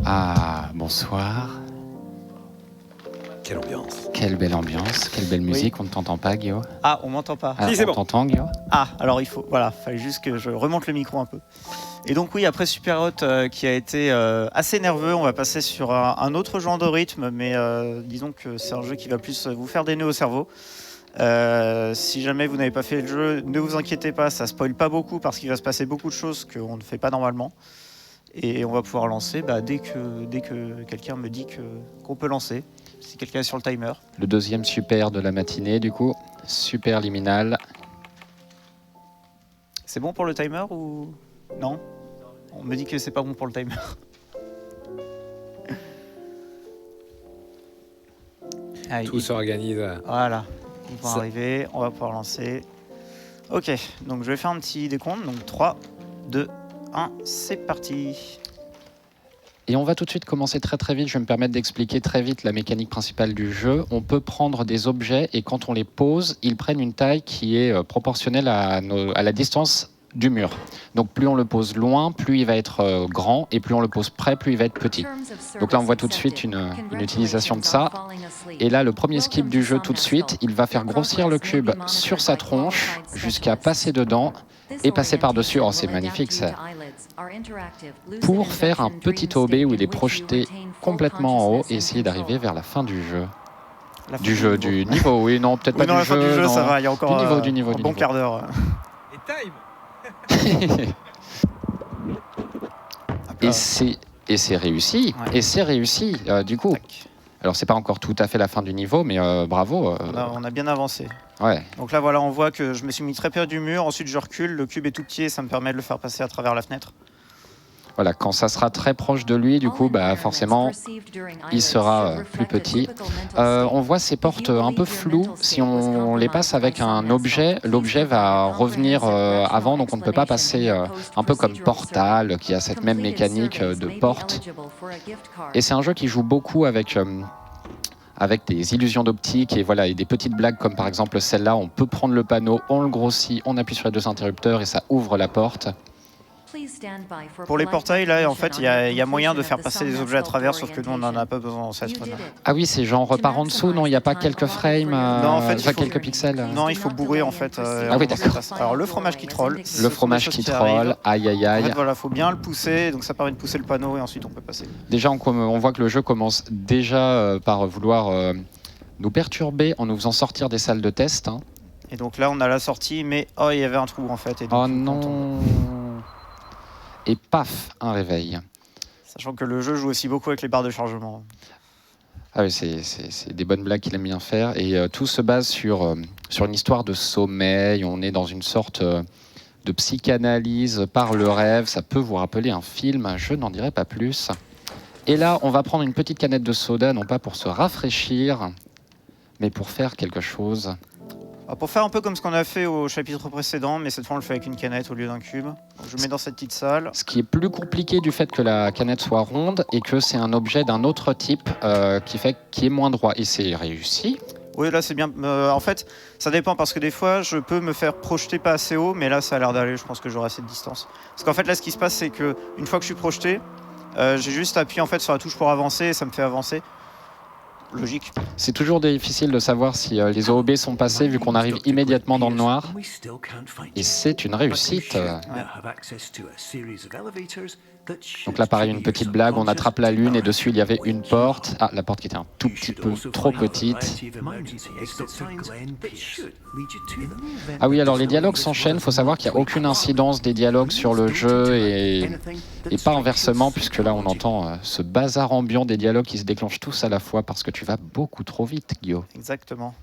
Ah, bonsoir. Quelle ambiance. Quelle belle ambiance, quelle belle musique. On ne t'entend pas, Guillaume? Ah, on m'entend pas. Ah, Si, c'est on bon. t'entend, Guillaume? Ah, alors fallait juste que je remonte le micro un peu. Et donc oui, après Superhot qui a été assez nerveux, on va passer sur un autre genre de rythme, mais disons que c'est un jeu qui va plus vous faire des nœuds au cerveau. Si jamais vous n'avez pas fait le jeu, ne vous inquiétez pas, ça spoil pas beaucoup parce qu'il va se passer beaucoup de choses qu'on ne fait pas normalement. Et on va pouvoir lancer dès que quelqu'un me dit qu'on peut lancer, si quelqu'un est sur le timer. Le deuxième super de la matinée, du coup. Super liminal. C'est bon pour le timer ou non? On me dit que c'est pas bon pour le timer. Allez, Tout s'organise. voilà, ils vont Ça- arriver, on va pouvoir lancer. Ok, donc je vais faire un petit décompte. Donc 3, 2, 1, c'est parti. Et on va tout de suite commencer très très vite. Je vais me permettre d'expliquer très vite la mécanique principale du jeu. On peut prendre des objets et quand on les pose, ils prennent une taille qui est proportionnelle à la distance du mur. Donc plus on le pose loin, plus il va être grand et plus on le pose près, plus il va être petit. Donc là on voit tout de suite une utilisation de ça. Et là le premier skip du jeu tout de suite, il va faire grossir le cube sur sa tronche jusqu'à passer dedans et passer par-dessus. Oh, c'est magnifique ça. Pour faire un petit OB où il est projeté complètement en haut et essayer d'arriver vers la fin du jeu. La fin Du niveau, oui, non, peut-être Oui, pas non, du la fin jeu. du jeu, non. ça va, il y a encore Du niveau, un du bon niveau. quart d'heure. Et time. Et c'est réussi, Ouais. et c'est réussi, du coup. Tac. Alors, c'est pas encore tout à fait la fin du niveau, mais bravo. On a bien avancé. Ouais. Donc là, voilà, on voit que je me suis mis très près du mur. Ensuite, je recule. Le cube est tout petit et ça me permet de le faire passer à travers la fenêtre. Voilà, quand ça sera très proche de lui, du coup, forcément, il sera plus petit. On voit ces portes un peu floues. Si on les passe avec un objet, l'objet va revenir avant, donc on ne peut pas passer un peu comme Portal, qui a cette même mécanique de porte. Et c'est un jeu qui joue beaucoup avec des illusions d'optique et voilà, et des petites blagues comme par exemple celle-là. On peut prendre le panneau, on le grossit, on appuie sur les deux interrupteurs et ça ouvre la porte. Pour les portails, là, en fait, il y a moyen de faire passer des objets à travers, sauf que nous, on n'en a pas besoin dans cette zone. Ah oui, c'est genre par en dessous, non? Il n'y a pas quelques frames, Non, en fait, il faut- quelques pixels. Non, il faut bourrer, en fait. Ah oui, d'accord. Alors, le fromage qui troll. Le ce sont fromage des qui choses arrivent. troll, aïe aïe En aïe. fait, voilà, faut bien le pousser, donc ça permet de pousser le panneau et ensuite on peut passer. Déjà, on voit que le jeu commence déjà par vouloir nous perturber en nous faisant sortir des salles de test. Hein. Et donc là, on a la sortie, mais oh, il y avait un trou en fait. Et donc, Oh quand non! Et paf, un réveil. Sachant que le jeu joue aussi beaucoup avec les barres de chargement. Ah oui, c'est des bonnes blagues qu'il aime bien faire. Et tout se base sur une histoire de sommeil. On est dans une sorte de psychanalyse par le rêve. Ça peut vous rappeler un film, je n'en dirai pas plus. Et là, on va prendre une petite canette de soda, non pas pour se rafraîchir, mais pour faire quelque chose. Alors, pour faire un peu comme ce qu'on a fait au chapitre précédent, mais cette fois on le fait avec une canette au lieu d'un cube. Donc, je le mets dans cette petite salle. Ce qui est plus compliqué du fait que la canette soit ronde et que c'est un objet d'un autre type qui est moins droit. Et c'est réussi. Oui, là c'est bien. En fait, ça dépend parce que des fois je peux me faire projeter pas assez haut, mais là ça a l'air d'aller. Je pense que j'aurai assez de distance. Parce qu'en fait, là ce qui se passe, c'est que une fois que je suis projeté, j'ai juste appuyé en fait sur la touche pour avancer et ça me fait avancer. Logique. C'est toujours difficile de savoir si les OOB sont passés vu qu'on arrive immédiatement dans le noir. Et c'est une réussite. Donc là, pareil, une petite blague, on attrape la lune et dessus, il y avait une porte. Ah, la porte qui était un tout petit peu trop petite. Ah oui, alors les dialogues s'enchaînent. Il faut savoir qu'il n'y a aucune incidence des dialogues sur le jeu et pas inversement, puisque là, on entend ce bazar ambiant des dialogues qui se déclenchent tous à la fois parce que tu vas beaucoup trop vite, Guillaume. Exactement.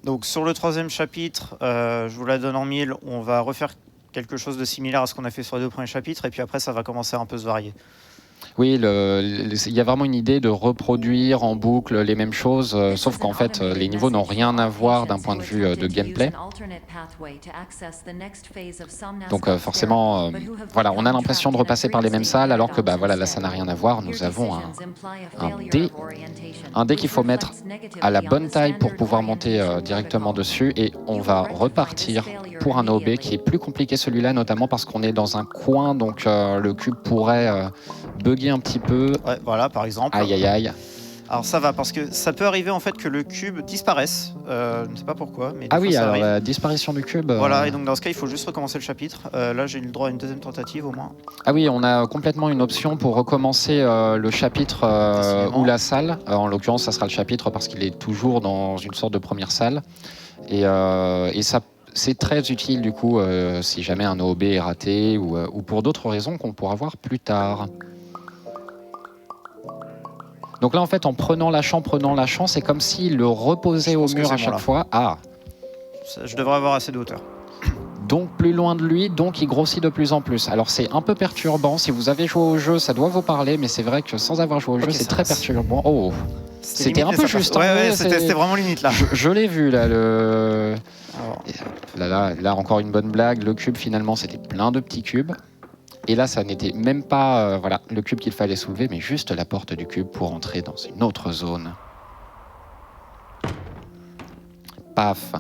Donc sur le troisième chapitre, je vous la donne en mille, on va refaire quelque chose de similaire à ce qu'on a fait sur les deux premiers chapitres, et puis après ça va commencer à un peu se varier. Oui, il y a vraiment une idée de reproduire en boucle les mêmes choses, sauf qu'en fait, les niveaux n'ont rien à voir d'un point de vue de gameplay. Donc forcément, voilà, on a l'impression de repasser par les mêmes salles, alors que voilà, là, ça n'a rien à voir. Nous avons un dé qu'il faut mettre à la bonne taille pour pouvoir monter directement dessus, et on va repartir pour un OB qui est plus compliqué celui-là, notamment parce qu'on est dans un coin, donc le cube pourrait bugger un petit peu. Ouais, voilà, par exemple. Aïe aïe aïe. Alors ça va, parce que ça peut arriver en fait que le cube disparaisse. Je ne sais pas pourquoi, mais des Ah fois, oui, ça alors arrive. la disparition du cube. Voilà, et donc dans ce cas, il faut juste recommencer le chapitre. Là, j'ai eu le droit à une deuxième tentative au moins. Ah oui, on a complètement une option pour recommencer le chapitre Décidément. ou la salle. En l'occurrence, ça sera le chapitre parce qu'il est toujours dans une sorte de première salle. Et ça, c'est très utile du coup si jamais un OB est raté ou pour d'autres raisons qu'on pourra voir plus tard. Donc là, en fait, en prenant lâchant, c'est comme s'il le reposait Je au pense que mur à c'est chaque bon, là. fois. Ah, Je devrais avoir assez de hauteur. donc plus loin de lui, donc il grossit de plus en plus. Alors c'est un peu perturbant. Si vous avez joué au jeu, ça doit vous parler, mais c'est vrai que sans avoir joué au jeu, Ok, c'est ça très passe. perturbant. Oh, c'était limite, un mais peu ça juste. passe. Hein, Ouais, c'est- c'était vraiment limite là. Je l'ai vu là. Alors, Là, encore une bonne blague. Le cube, finalement, c'était plein de petits cubes. Et là, ça n'était même pas voilà, le cube qu'il fallait soulever, mais juste la porte du cube pour entrer dans une autre zone. Paf.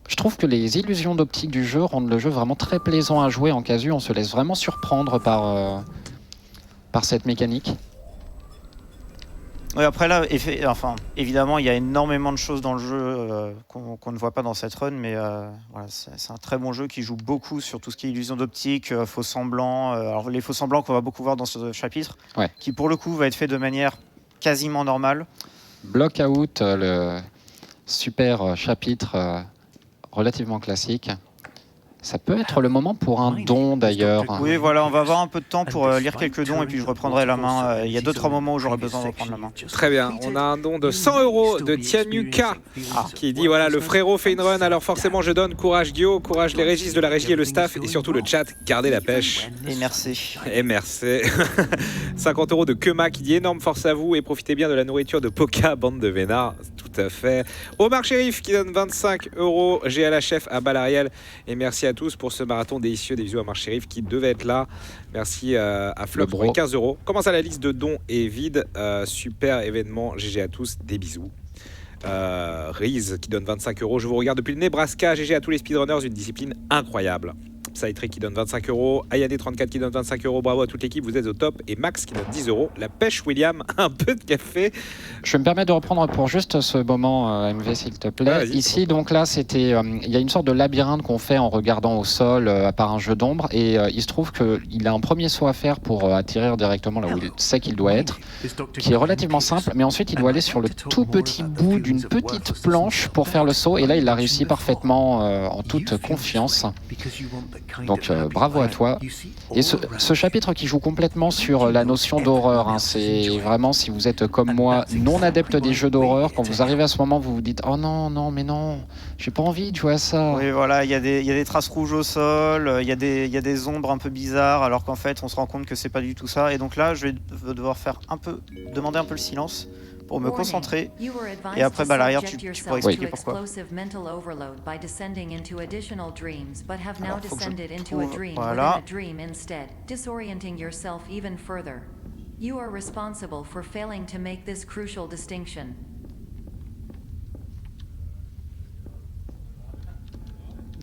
Je trouve que les illusions d'optique du jeu rendent le jeu vraiment très plaisant à jouer en casu. On se laisse vraiment surprendre par cette mécanique. ouais, après là, évidemment, il y a énormément de choses dans le jeu qu'on ne voit pas dans cette run, mais voilà, c'est un très bon jeu qui joue beaucoup sur tout ce qui est illusion d'optique, faux semblants. Alors les faux semblants qu'on va beaucoup voir dans ce chapitre, Ouais. qui pour le coup va être fait de manière quasiment normale. Blockout, le super chapitre relativement classique. Ça peut être le moment pour un don d'ailleurs. Oui, voilà, on va avoir un peu de temps pour lire quelques dons et puis je reprendrai la main. Il y a 2-3 moments où j'aurai besoin de reprendre la main. Très bien, on a un don de 100 € de Tianuka qui dit voilà, le frérot fait une run, alors forcément je donne courage Guillaume, courage les Régis de la régie et le staff et surtout le chat, gardez la pêche. Et merci. Et merci. 50 € de Kema qui dit énorme force à vous et profitez bien de la nourriture de Poca, bande de vénards. Tout à fait. Omar Shérif qui donne 25 €, GLHF à Balariel. Et merci à tous pour ce marathon délicieux. Des bisous à Omar Shérif qui devait être là. Merci à Flop pour les 15 €. Comment ça, la liste de dons est vide. Super événement. GG à tous. Des bisous. Riz qui donne 25 €. Je vous regarde depuis le Nebraska. GG à tous les speedrunners. Une discipline incroyable. Psytrek qui donne 25 €, Ayane34 qui donne 25 €, bravo à toute l'équipe, vous êtes au top, et Max qui donne 10 €, la pêche William, un peu de café. Je me permets de reprendre pour juste ce moment, MV, s'il te plaît. Ah, ici, donc là, c'était, il y a une sorte de labyrinthe qu'on fait en regardant au sol par un jeu d'ombre, et il se trouve qu'il a un premier saut à faire pour atterrir directement là où il sait qu'il doit être, qui est relativement simple, mais ensuite il doit aller sur le tout petit bout d'une petite planche pour faire le saut, et là il l'a réussi parfaitement en toute confiance. Donc bravo à toi. Et ce chapitre qui joue complètement sur la notion d'horreur, hein, c'est vraiment, si vous êtes comme moi, non adepte des jeux d'horreur, quand vous arrivez à ce moment, vous vous dites « Oh non, non, mais non, j'ai pas envie de jouer à ça ». Oui, voilà, il y a des traces rouges au sol, il y a des ombres un peu bizarres, alors qu'en fait, on se rend compte que c'est pas du tout ça. Et donc là, je vais devoir demander un peu le silence pour me concentrer. Et après, bah, l'arrière, tu pourras expliquer pourquoi. Alors, faut que je trouve... Voilà. You are responsible for failing to make this crucial distinction.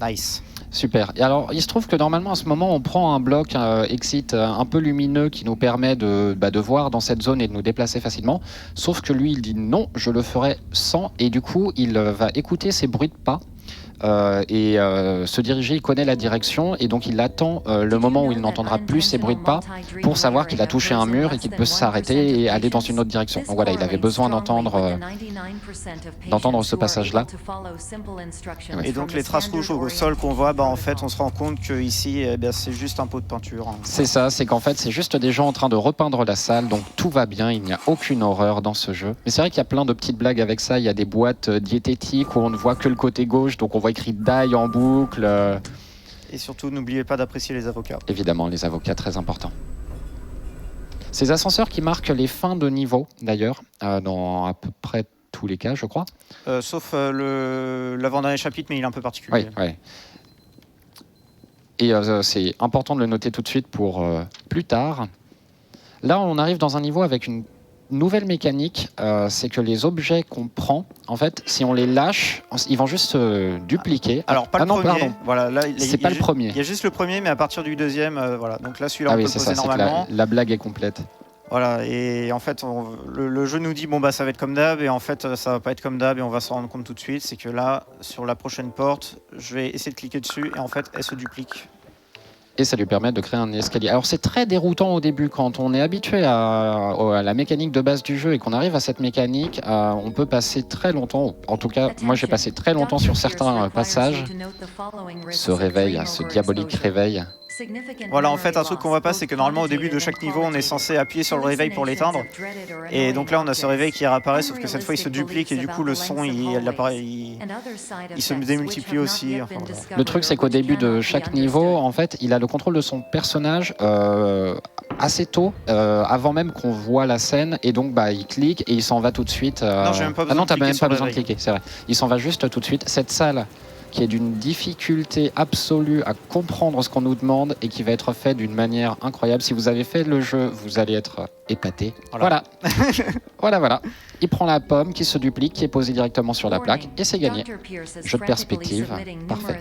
Nice. Super. Et alors, il se trouve que normalement, à ce moment, on prend un bloc exit un peu lumineux qui nous permet de voir dans cette zone et de nous déplacer facilement. Sauf que lui, il dit non, je le ferai sans. Et du coup, il va écouter ces bruits de pas. Et se diriger, il connaît la direction et donc il attend le moment où il n'entendra plus ces bruits de pas pour savoir qu'il a touché un mur et qu'il peut s'arrêter et aller dans une autre direction. Donc voilà, il avait besoin d'entendre ce passage-là. Et donc les traces rouges au sol qu'on voit, bah, en fait on se rend compte que ici c'est juste un pot de peinture. C'est ça, c'est qu'en fait c'est juste des gens en train de repeindre la salle, donc tout va bien, il n'y a aucune horreur dans ce jeu. Mais c'est vrai qu'il y a plein de petites blagues avec ça, il y a des boîtes diététiques où on ne voit que le côté gauche, donc on voit écrit die en boucle. Et surtout, n'oubliez pas d'apprécier les avocats. Évidemment, les avocats, très importants. Ces ascenseurs qui marquent les fins de niveau, d'ailleurs, dans à peu près tous les cas, je crois. Sauf l'avant-dernier chapitre, mais il est un peu particulier. Oui, oui. Et c'est important de le noter tout de suite pour plus tard. Là, on arrive dans un niveau avec une nouvelle mécanique, c'est que les objets qu'on prend, en fait, si on les lâche, ils vont juste se dupliquer. Alors, pas le non, premier. pardon. Voilà, là, C'est pas le premier. Il y a juste le premier, mais à partir du deuxième, voilà. Donc là, celui-là, Ah on oui, peut c'est le poser ça, c'est que normalement. la blague est complète. Voilà, et en fait, le jeu nous dit bon bah ça va être comme d'hab, et en fait ça va pas être comme d'hab, et on va s'en rendre compte tout de suite. C'est que là, sur la prochaine porte, je vais essayer de cliquer dessus, et en fait, elle se duplique. Et ça lui permet de créer un escalier. Alors c'est très déroutant au début quand on est habitué à la mécanique de base du jeu et qu'on arrive à cette mécanique, on peut passer très longtemps, en tout cas moi j'ai passé très longtemps sur certains passages, ce réveil, ce diabolique réveil. Voilà, en fait, un truc qu'on voit pas, c'est que normalement au début de chaque niveau, on est censé appuyer sur le réveil pour l'éteindre. Et donc là, on a ce réveil qui réapparaît, sauf que cette fois, il se duplique et du coup, le son, il se démultiplie aussi. Enfin, voilà. Le truc, c'est qu'au début de chaque niveau, en fait, il a le contrôle de son personnage assez tôt, avant même qu'on voit la scène, et donc bah, il clique et il s'en va tout de suite. Non, j'ai même pas besoin non, de t'as cliquer même sur pas le besoin de réveil. cliquer, c'est vrai. Il s'en va juste tout de suite. Cette salle qui est d'une difficulté absolue à comprendre ce qu'on nous demande et qui va être fait d'une manière incroyable. Si vous avez fait le jeu, vous allez être épaté. Voilà. Voilà. Il prend la pomme qui se duplique, qui est posée directement sur la plaque, et c'est gagné. Jeu de perspective, parfait.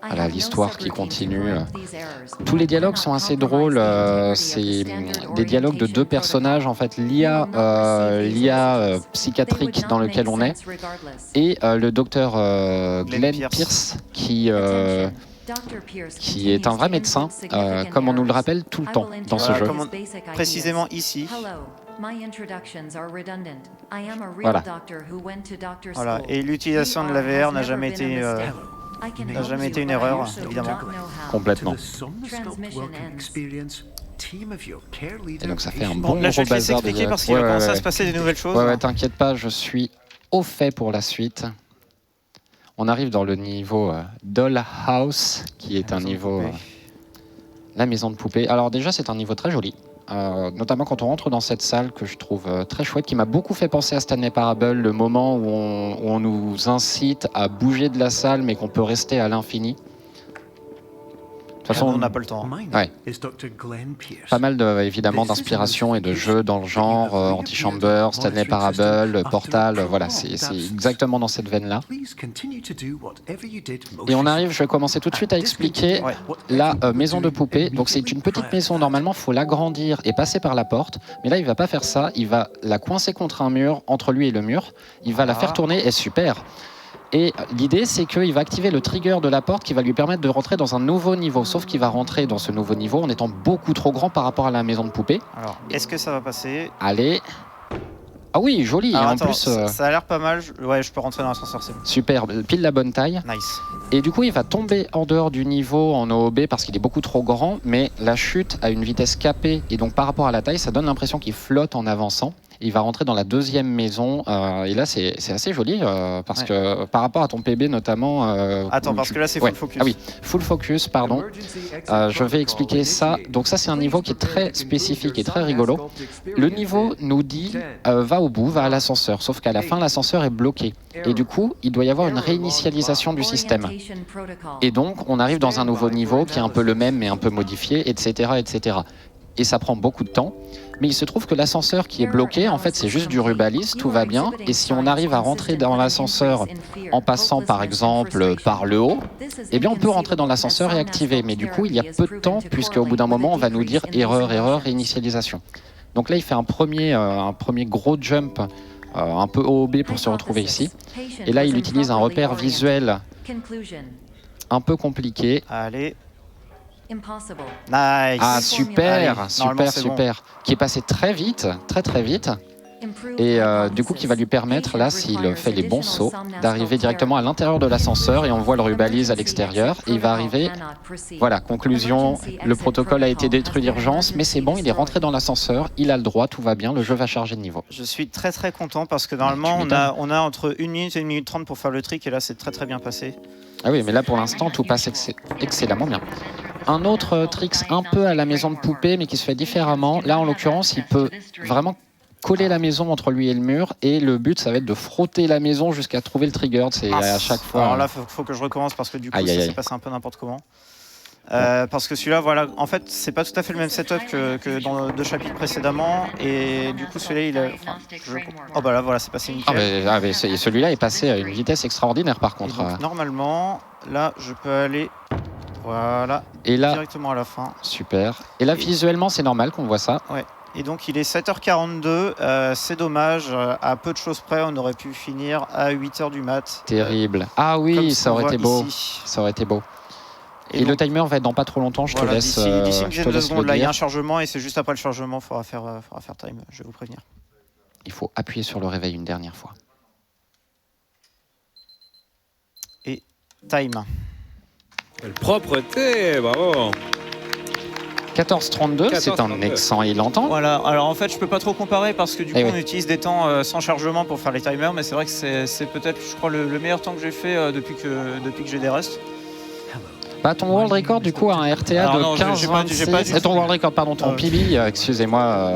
Voilà, l'histoire qui continue. Tous les dialogues sont assez drôles. C'est des dialogues de deux personnages, en fait, l'IA psychiatrique dans lequel on est, et le docteur Glenn Pierce qui est un vrai médecin, comme on nous le rappelle tout le temps dans ce jeu. Précisément ici. Voilà, et l'utilisation de la VR n'a jamais été une erreur, évidemment. Complètement. Et donc ça fait un bon Là, je vais gros te laisser bazar. expliquer parce qu'il va commencer à se passer des nouvelles choses. Ouais, t'inquiète pas, je suis au fait pour la suite. On arrive dans le niveau Dollhouse, qui est un niveau... la maison de poupée. Alors déjà, c'est un niveau très joli. Notamment quand on rentre dans cette salle que je trouve très chouette, qui m'a beaucoup fait penser à Stanley Parable, le moment où on nous incite à bouger de la salle mais qu'on peut rester à l'infini. De toute façon, on n'a pas le temps. Ouais. Pas mal évidemment d'inspiration et de jeux dans le genre, Antichamber, Stanley Parable, Portal, voilà, c'est exactement dans cette veine-là. Et on arrive, je vais commencer tout de suite à expliquer la maison de poupée. Donc c'est une petite maison, normalement il faut l'agrandir et passer par la porte, mais là il va pas faire ça, il va la coincer contre un mur, entre lui et le mur, il va la faire tourner, et super. Et l'idée, c'est qu'il va activer le trigger de la porte qui va lui permettre de rentrer dans un nouveau niveau. Sauf qu'il va rentrer dans ce nouveau niveau en étant beaucoup trop grand par rapport à la maison de poupée. Alors, est-ce que ça va passer? Allez. Ah oui, joli. Alors, en attends, plus, ça a l'air pas mal. Ouais, je peux rentrer dans l'ascenseur, c'est bon. super, pile la bonne taille. Nice. Et du coup, il va tomber en dehors du niveau en OOB parce qu'il est beaucoup trop grand. Mais la chute a une vitesse capée. Et donc, par rapport à la taille, ça donne l'impression qu'il flotte en avançant. Il va rentrer dans la deuxième maison, et là c'est assez joli parce que par rapport à ton PB notamment. Attends, parce que là c'est full focus. Ah oui, full focus, pardon. Je vais expliquer ça. Donc ça c'est un niveau qui est très spécifique et très rigolo. Le niveau nous dit va au bout, va à l'ascenseur, sauf qu'à la fin l'ascenseur est bloqué. Et du coup il doit y avoir une réinitialisation du système. Et donc on arrive dans un nouveau niveau qui est un peu le même mais un peu modifié, etc. etc. Et ça prend beaucoup de temps. Mais il se trouve que l'ascenseur qui est bloqué, en fait, c'est juste du rubalis, tout va bien. Et si on arrive à rentrer dans l'ascenseur en passant, par exemple, par le haut, eh bien, on peut rentrer dans l'ascenseur et activer. Mais du coup, il y a peu de temps, puisqu'au bout d'un moment, on va nous dire erreur, erreur, réinitialisation. Donc là, il fait un premier gros jump, un peu OOB pour se retrouver ici. Et là, il utilise un repère visuel un peu compliqué. Allez. Nice. Ah super, Allez, super, qui est passé très vite, très vite, et du coup qui va lui permettre, là s'il fait les bons sauts, d'arriver directement à l'intérieur de l'ascenseur et on voit le rubalise à l'extérieur, et il va arriver, voilà, conclusion, le protocole a été détruit d'urgence, mais c'est bon, il est rentré dans l'ascenseur, il a le droit, tout va bien, le jeu va charger de niveau. Je suis très content parce que normalement on a entre 1 minute et 1 minute 30 pour faire le trick, et là c'est très bien passé. Ah oui, mais là pour l'instant tout passe excellemment bien. Un autre tricks un peu à la maison de poupée, mais qui se fait différemment. Là, en l'occurrence, il peut vraiment coller la maison entre lui et le mur. Et le but, ça va être de frotter la maison jusqu'à trouver le trigger. C'est à chaque fois. Alors là, faut que je recommence parce que du coup, ça s'est passé un peu n'importe comment. Parce que celui-là, voilà, en fait, c'est pas tout à fait le même setup que dans 2 chapitres précédemment. Et du coup, celui-là, il est. Oh bah là, voilà, c'est passé nickel. Celui-là est passé à une vitesse extraordinaire par Et contre. donc, normalement, là, je peux aller. Voilà, Et là, directement à la fin. super. Et là, visuellement, c'est normal qu'on voit ça. Ouais. Et donc, il est 7h42. C'est dommage. À peu de choses près, on aurait pu finir à 8h du mat. Terrible. Ah comme oui, ce ça qu'on aurait été voit beau. ici. Ça aurait été beau. Et donc, le timer va être dans pas trop longtemps, je voilà, te laisse. d'ici une je dizaine te de laisse le secondes, là, il y a un dire. chargement et c'est juste après le chargement, il faudra faire time. Je vais vous prévenir. Il faut appuyer sur le réveil une dernière fois. Et time. Quelle propreté, bravo. 14h32, c'est un 14h32. excellent et longtemps. Voilà, alors en fait je peux pas trop comparer parce que du coup Eh oui. on utilise des temps sans chargement pour faire les timers, mais c'est vrai que c'est peut-être je crois le meilleur temps que j'ai fait depuis que j'ai des restes. Bah, ton world record du coup a un RTA Alors de non, j'ai pas 15,26. du Ton tout. world record, pardon, ton PB, excusez-moi,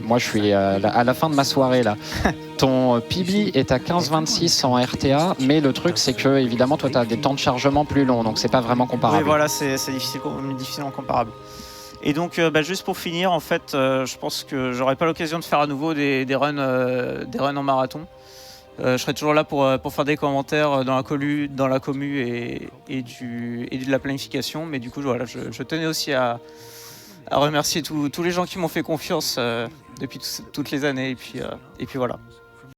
moi je suis à la fin de ma soirée là. Ton PB est à 15,26 en RTA, mais le truc c'est que évidemment toi tu as des temps de chargement plus longs, donc c'est pas vraiment comparable. Oui voilà, c'est difficilement comparable. Et donc juste pour finir, en fait, je pense que j'aurai pas l'occasion de faire à nouveau des runs en marathon. Je serai toujours là pour faire des commentaires dans la commu et de la planification. Mais du coup, voilà, je tenais aussi à remercier tous les gens qui m'ont fait confiance depuis toutes les années. Et puis voilà.